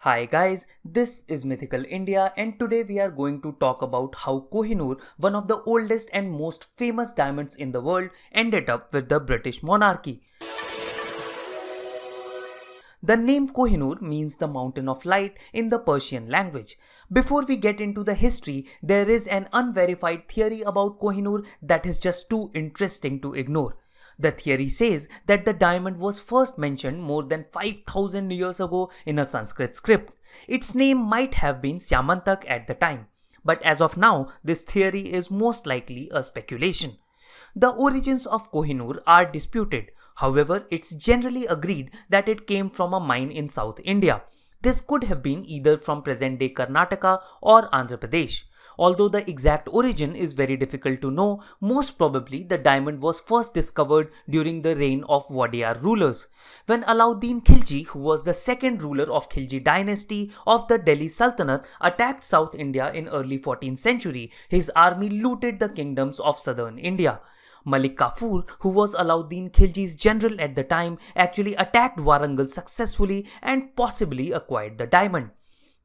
Hi guys, this is Mythical India and today we are going to talk about how Kohinoor, one of the oldest and most famous diamonds in the world, ended up with the British monarchy. The name Kohinoor means the mountain of light in the Persian language. Before we get into the history, there is an unverified theory about Kohinoor that is just too interesting to ignore. The theory says that the diamond was first mentioned more than 5000 years ago in a Sanskrit script. Its name might have been Syamantaka at the time. But as of now, this theory is most likely a speculation. The origins of Kohinoor are disputed. However, it's generally agreed that it came from a mine in South India. This could have been either from present-day Karnataka or Andhra Pradesh. Although the exact origin is very difficult to know, most probably the diamond was first discovered during the reign of Wodiyar rulers. When Alauddin Khilji, who was the second ruler of Khalji dynasty of the Delhi Sultanate, attacked South India in early 14th century, his army looted the kingdoms of southern India. Malik Kafur, who was Alauddin Khilji's general at the time, actually attacked Warangal successfully and possibly acquired the diamond.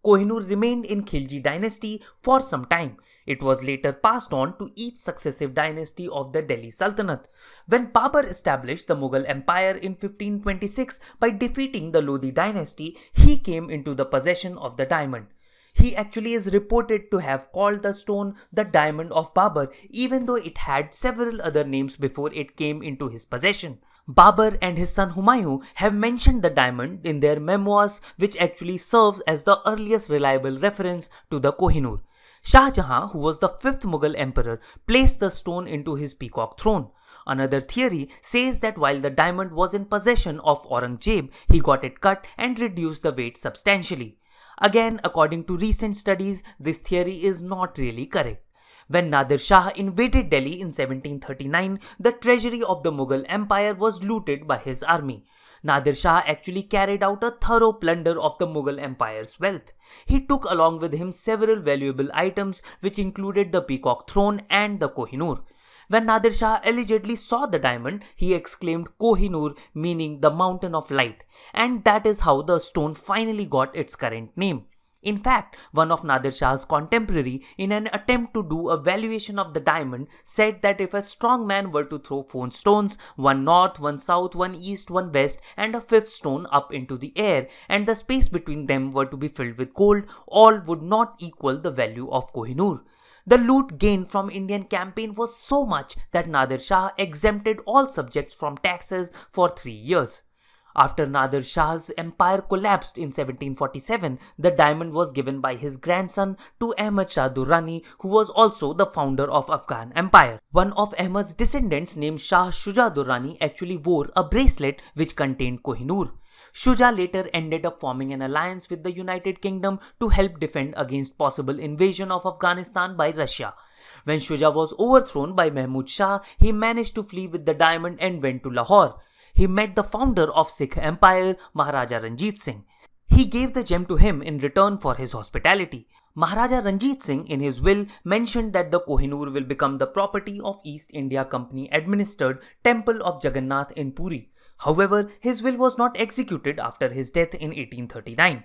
Kohinoor remained in Khilji dynasty for some time. It was later passed on to each successive dynasty of the Delhi Sultanate. When Babur established the Mughal Empire in 1526 by defeating the Lodi dynasty, he came into the possession of the diamond. He actually is reported to have called the stone the Diamond of Babur, even though it had several other names before it came into his possession. Babur and his son Humayun have mentioned the diamond in their memoirs, which actually serves as the earliest reliable reference to the Kohinoor. Shah Jahan, who was the fifth Mughal emperor, placed the stone into his peacock throne. Another theory says that while the diamond was in possession of Aurangzeb, he got it cut and reduced the weight substantially. Again, according to recent studies, this theory is not really correct. When Nadir Shah invaded Delhi in 1739, the treasury of the Mughal Empire was looted by his army. Nadir Shah actually carried out a thorough plunder of the Mughal Empire's wealth. He took along with him several valuable items which included the peacock throne and the Kohinoor. When Nadir Shah allegedly saw the diamond, he exclaimed Kohinoor, meaning the mountain of light, and that is how the stone finally got its current name. In fact, one of Nadir Shah's contemporary, in an attempt to do a valuation of the diamond, said that if a strong man were to throw 4 stones, one north, one south, one east, one west, and a fifth stone up into the air, and the space between them were to be filled with gold, all would not equal the value of Kohinoor. The loot gained from Indian campaign was so much that Nadir Shah exempted all subjects from taxes for 3 years. After Nadir Shah's empire collapsed in 1747, the diamond was given by his grandson to Ahmad Shah Durrani, who was also the founder of Afghan Empire. One of Ahmad's descendants named Shah Shuja Durrani actually wore a bracelet which contained Kohinoor. Shuja later ended up forming an alliance with the United Kingdom to help defend against possible invasion of Afghanistan by Russia. When Shuja was overthrown by Mahmud Shah, he managed to flee with the diamond and went to Lahore. He met the founder of Sikh Empire, Maharaja Ranjit Singh. He gave the gem to him in return for his hospitality. Maharaja Ranjit Singh in his will mentioned that the Kohinoor will become the property of East India Company administered Temple of Jagannath in Puri. However, his will was not executed after his death in 1839.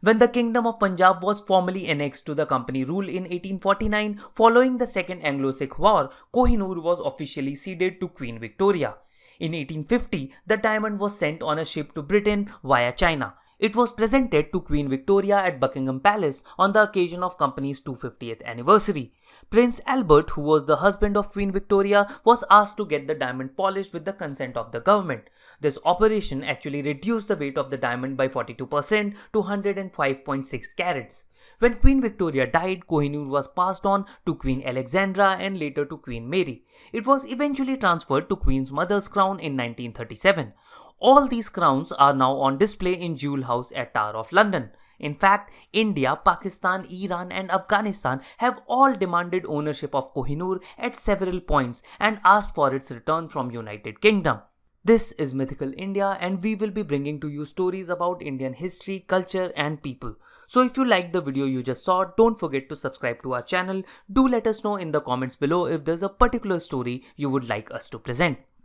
When the Kingdom of Punjab was formally annexed to the company rule in 1849, following the Second Anglo-Sikh War, Kohinoor was officially ceded to Queen Victoria. In 1850, the diamond was sent on a ship to Britain via China. It was presented to Queen Victoria at Buckingham Palace on the occasion of company's 250th anniversary. Prince Albert, who was the husband of Queen Victoria, was asked to get the diamond polished with the consent of the government. This operation actually reduced the weight of the diamond by 42% to 105.6 carats. When Queen Victoria died, Kohinoor was passed on to Queen Alexandra and later to Queen Mary. It was eventually transferred to Queen's mother's crown in 1937. All these crowns are now on display in Jewel House at Tower of London. In fact, India, Pakistan, Iran and Afghanistan have all demanded ownership of Kohinoor at several points and asked for its return from United Kingdom. This is Mythical India and we will be bringing to you stories about Indian history, culture and people. So if you liked the video you just saw, don't forget to subscribe to our channel. Do let us know in the comments below if there's a particular story you would like us to present.